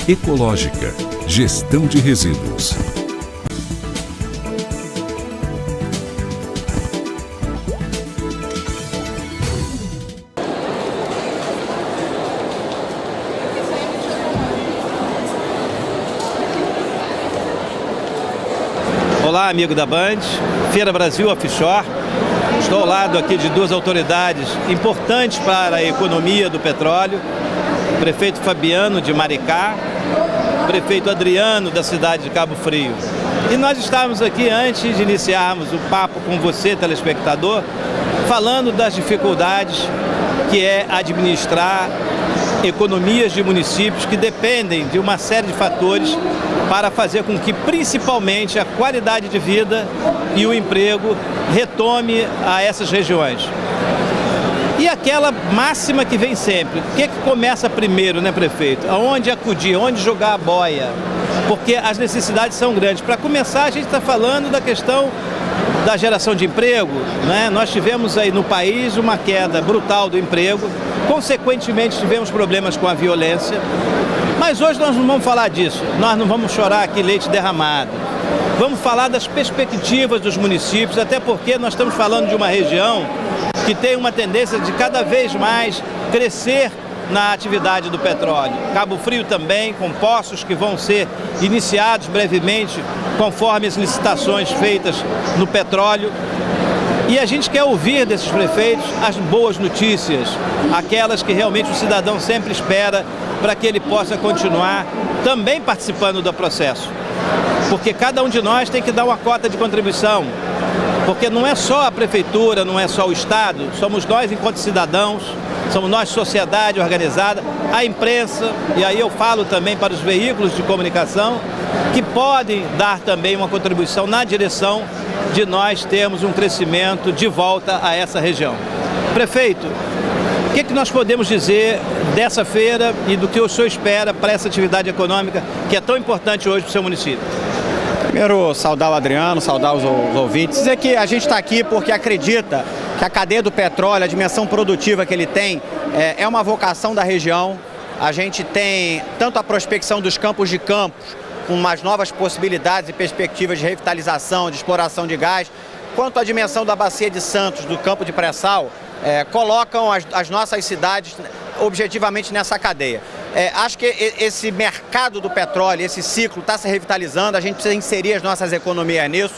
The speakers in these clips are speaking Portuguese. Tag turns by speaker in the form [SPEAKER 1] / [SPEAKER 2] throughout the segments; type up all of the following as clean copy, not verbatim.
[SPEAKER 1] Ecológica, gestão de resíduos.
[SPEAKER 2] Olá, amigo da Band, Feira Brasil Offshore. Estou ao lado aqui de duas autoridades importantes para a economia do petróleo, o prefeito Fabiano de Maricá, o prefeito Adriano da cidade de Cabo Frio. E nós estávamos aqui antes de iniciarmos o papo com você, telespectador, falando das dificuldades que é administrar economias de municípios que dependem de uma série de fatores para fazer com que, principalmente, a qualidade de vida e o emprego retome a essas regiões. E aquela máxima que vem sempre, o que começa primeiro, né, prefeito? Aonde acudir, onde jogar a boia? Porque as necessidades são grandes. Para começar, a gente está falando da questão da geração de emprego, né? Nós tivemos aí no país uma queda brutal do emprego, consequentemente tivemos problemas com a violência, mas hoje nós não vamos falar disso, nós não vamos chorar aqui leite derramado, vamos falar das perspectivas dos municípios, até porque nós estamos falando de uma região que tem uma tendência de cada vez mais crescer na atividade do petróleo. Cabo Frio também, com poços que vão ser iniciados brevemente, conforme as licitações feitas no petróleo. E a gente quer ouvir desses prefeitos as boas notícias, aquelas que realmente o cidadão sempre espera para que ele possa continuar também participando do processo. Porque cada um de nós tem que dar uma cota de contribuição. Porque não é só a prefeitura, não é só o Estado, somos nós enquanto cidadãos, somos nós sociedade organizada, a imprensa, e aí eu falo também para os veículos de comunicação, que podem dar também uma contribuição na direção de nós termos um crescimento de volta a essa região. Prefeito, o que nós podemos dizer dessa feira e do que o senhor espera para essa atividade econômica que é tão importante hoje para o seu município?
[SPEAKER 3] Primeiro, saudar o Adriano, saudar os ouvintes, dizer que a gente está aqui porque acredita que a cadeia do petróleo, a dimensão produtiva que ele tem, é uma vocação da região. A gente tem tanto a prospecção dos campos de Campos, com umas novas possibilidades e perspectivas de revitalização, de exploração de gás, quanto a dimensão da Bacia de Santos, do campo de pré-sal, colocam as nossas cidades objetivamente nessa cadeia. Acho que esse mercado do petróleo, esse ciclo está se revitalizando, a gente precisa inserir as nossas economias nisso,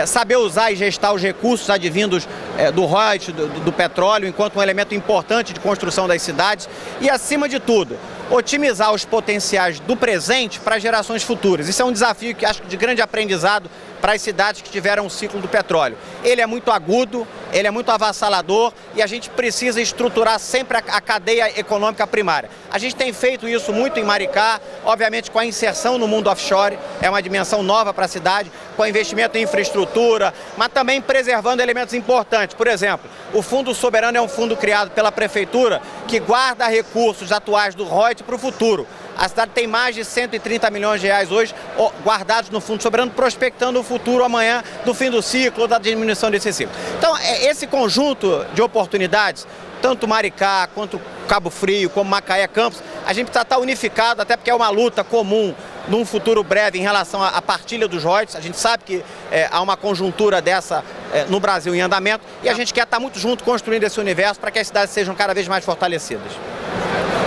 [SPEAKER 3] saber usar e gestar os recursos advindos do royalties, do petróleo, enquanto um elemento importante de construção das cidades e, acima de tudo, otimizar os potenciais do presente para gerações futuras. Isso é um desafio que acho de grande aprendizado para as cidades que tiveram o ciclo do petróleo. Ele é muito agudo, ele é muito avassalador e a gente precisa estruturar sempre a cadeia econômica primária. A gente tem feito isso muito em Maricá, obviamente com a inserção no mundo offshore, é uma dimensão nova para a cidade, com investimento em infraestrutura, mas também preservando elementos importantes. Por exemplo, o Fundo Soberano é um fundo criado pela Prefeitura que guarda recursos atuais do royalties para o futuro. A cidade tem mais de 130 milhões de reais hoje guardados no Fundo Soberano, prospectando o futuro amanhã do fim do ciclo, da diminuição desse ciclo. Então, esse conjunto de oportunidades, tanto Maricá, quanto Cabo Frio, como Macaé, Campos, a gente precisa estar unificado, até porque é uma luta comum num futuro breve em relação à partilha dos royalties. A gente sabe que há uma conjuntura dessa no Brasil em andamento e a gente quer estar muito junto construindo esse universo para que as cidades sejam cada vez mais fortalecidas.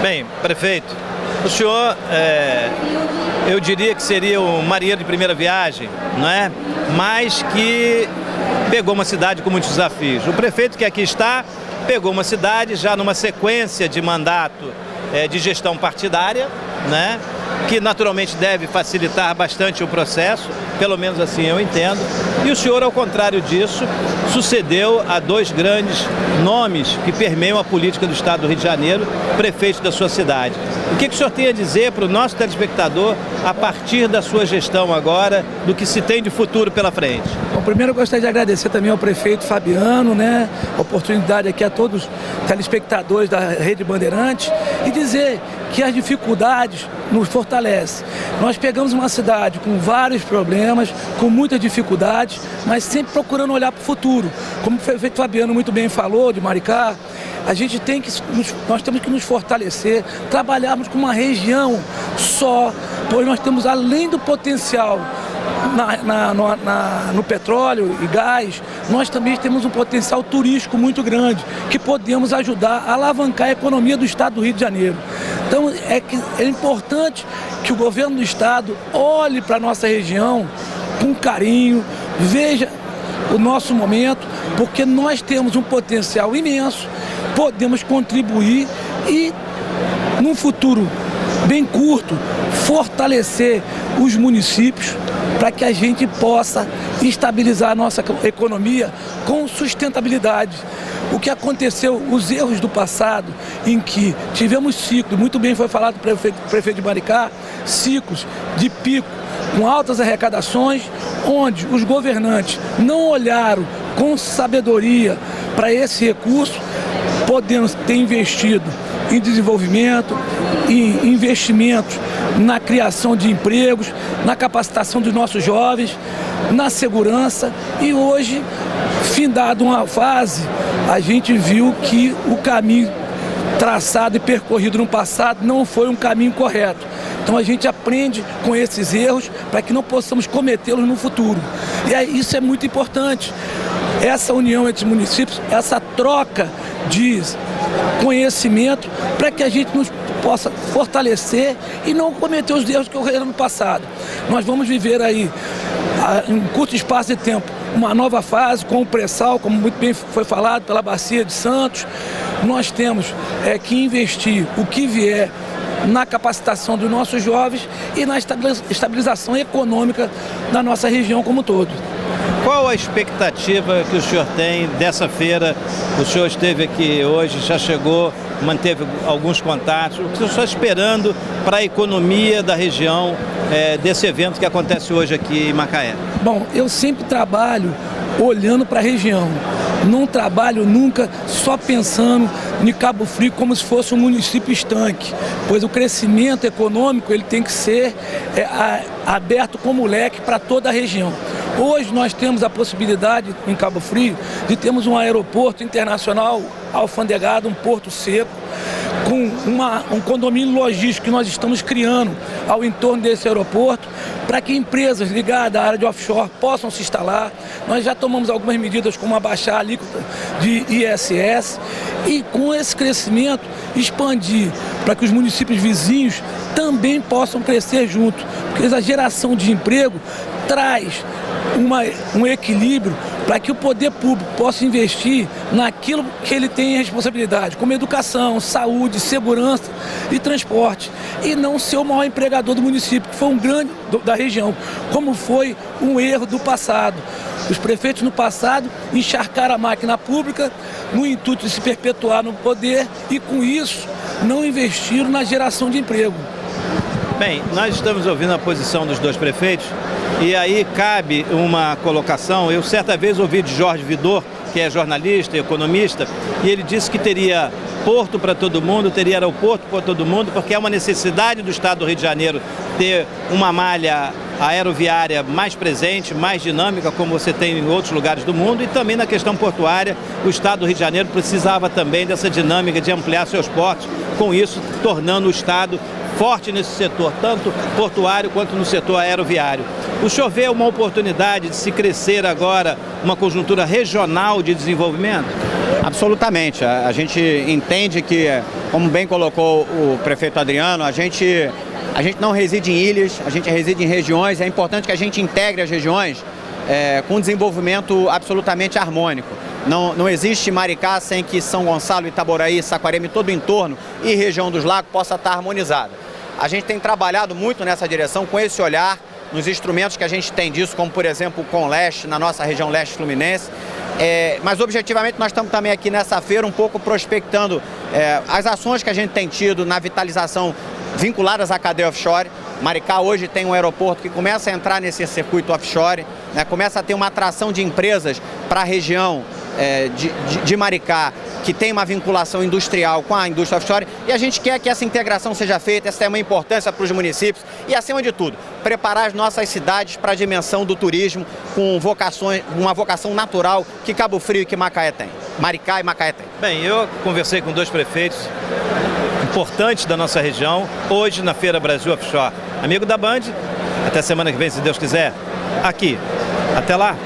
[SPEAKER 2] Bem, prefeito, o senhor, eu diria que seria um marinheiro de primeira viagem, não é? Mas que pegou uma cidade com muitos desafios. O prefeito que aqui está pegou uma cidade já numa sequência de mandato de gestão partidária, né? Que naturalmente deve facilitar bastante o processo, pelo menos assim eu entendo. E o senhor, ao contrário disso, sucedeu a dois grandes nomes que permeiam a política do Estado do Rio de Janeiro, prefeito da sua cidade. O que o senhor tem a dizer para o nosso telespectador a partir da sua gestão agora, do que se tem de futuro pela frente?
[SPEAKER 4] Bom, primeiro eu gostaria de agradecer também ao prefeito Fabiano, né, a oportunidade aqui a todos os telespectadores da Rede Bandeirantes e dizer que as dificuldades nos fortalecem. Nós pegamos uma cidade com vários problemas, com muitas dificuldades, mas sempre procurando olhar para o futuro. Como o prefeito Fabiano muito bem falou, de Maricá, nós temos que nos fortalecer, trabalharmos com uma região só, pois nós temos, além do potencial no petróleo e gás, nós também temos um potencial turístico muito grande, que podemos ajudar a alavancar a economia do estado do Rio de Janeiro. Então é importante que o governo do estado olhe para a nossa região com carinho, veja o nosso momento, porque nós temos um potencial imenso, podemos contribuir e, num futuro bem curto, fortalecer os municípios para que a gente possa estabilizar a nossa economia com sustentabilidade. O que aconteceu, os erros do passado, em que tivemos ciclos, muito bem foi falado pelo prefeito de Maricá, ciclos de pico com altas arrecadações, onde os governantes não olharam com sabedoria para esse recurso, podendo ter investido em desenvolvimento, em investimentos na criação de empregos, na capacitação dos nossos jovens, na segurança. E hoje, findado uma fase, a gente viu que o caminho traçado e percorrido no passado não foi um caminho correto. Então a gente aprende com esses erros para que não possamos cometê-los no futuro. E aí, isso é muito importante. Essa união entre os municípios, essa troca de conhecimento para que a gente nos possa fortalecer e não cometer os erros que ocorreram no passado. Nós vamos viver aí, em curto espaço de tempo, uma nova fase com o pré-sal, como muito bem foi falado pela Bacia de Santos. Nós temos que investir o que vier na capacitação dos nossos jovens e na estabilização econômica da nossa região como um todo.
[SPEAKER 2] Qual a expectativa que o senhor tem dessa feira? O senhor esteve aqui hoje, já chegou, manteve alguns contatos. O que o senhor está esperando para a economia da região desse evento que acontece hoje aqui em Macaé?
[SPEAKER 4] Bom, eu sempre trabalho olhando para a região. Não trabalho nunca só pensando em Cabo Frio como se fosse um município estanque, pois o crescimento econômico ele tem que ser aberto como leque para toda a região. Hoje nós temos a possibilidade em Cabo Frio de termos um aeroporto internacional alfandegado, um porto seco, com um condomínio logístico que nós estamos criando ao entorno desse aeroporto, para que empresas ligadas à área de offshore possam se instalar. Nós já tomamos algumas medidas como abaixar a alíquota de ISS e com esse crescimento expandir para que os municípios vizinhos também possam crescer junto, porque a geração de emprego traz um equilíbrio para que o poder público possa investir naquilo que ele tem responsabilidade, como educação, saúde, segurança e transporte, e não ser o maior empregador do município, que foi um grande da região, como foi um erro do passado. Os prefeitos no passado encharcaram a máquina pública no intuito de se perpetuar no poder e, com isso, não investiram na geração de emprego.
[SPEAKER 2] Bem, nós estamos ouvindo a posição dos dois prefeitos e aí cabe uma colocação. Eu certa vez ouvi de Jorge Vidor, que é jornalista e economista, e ele disse que teria porto para todo mundo, teria aeroporto para todo mundo, porque é uma necessidade do estado do Rio de Janeiro ter uma malha aeroviária mais presente, mais dinâmica, como você tem em outros lugares do mundo, e também na questão portuária, o estado do Rio de Janeiro precisava também dessa dinâmica de ampliar seus portos, com isso tornando o estado forte nesse setor, tanto portuário quanto no setor aeroviário. O senhor vê uma oportunidade de se crescer agora uma conjuntura regional de desenvolvimento?
[SPEAKER 3] Absolutamente. A gente entende que, como bem colocou o prefeito Adriano, a gente não reside em ilhas, a gente reside em regiões. É importante que a gente integre as regiões com um desenvolvimento absolutamente harmônico. Não existe Maricá sem que São Gonçalo, Itaboraí, Saquarema e todo o entorno e região dos lagos possa estar harmonizada. A gente tem trabalhado muito nessa direção, com esse olhar, nos instrumentos que a gente tem disso, como por exemplo o Conleste, na nossa região leste fluminense. Mas objetivamente nós estamos também aqui nessa feira um pouco prospectando as ações que a gente tem tido na vitalização vinculadas à cadeia offshore. Maricá hoje tem um aeroporto que começa a entrar nesse circuito offshore, né, começa a ter uma atração de empresas para a região de Maricá que tem uma vinculação industrial com a indústria offshore, e a gente quer que essa integração seja feita, essa tem uma importância para os municípios e, acima de tudo, preparar as nossas cidades para a dimensão do turismo com uma vocação natural que Cabo Frio e que Macaé tem. Maricá e Macaé tem.
[SPEAKER 2] Bem, eu conversei com 2 prefeitos importantes da nossa região, hoje na Feira Brasil Offshore. Amigo da Band, até semana que vem, se Deus quiser, aqui. Até lá!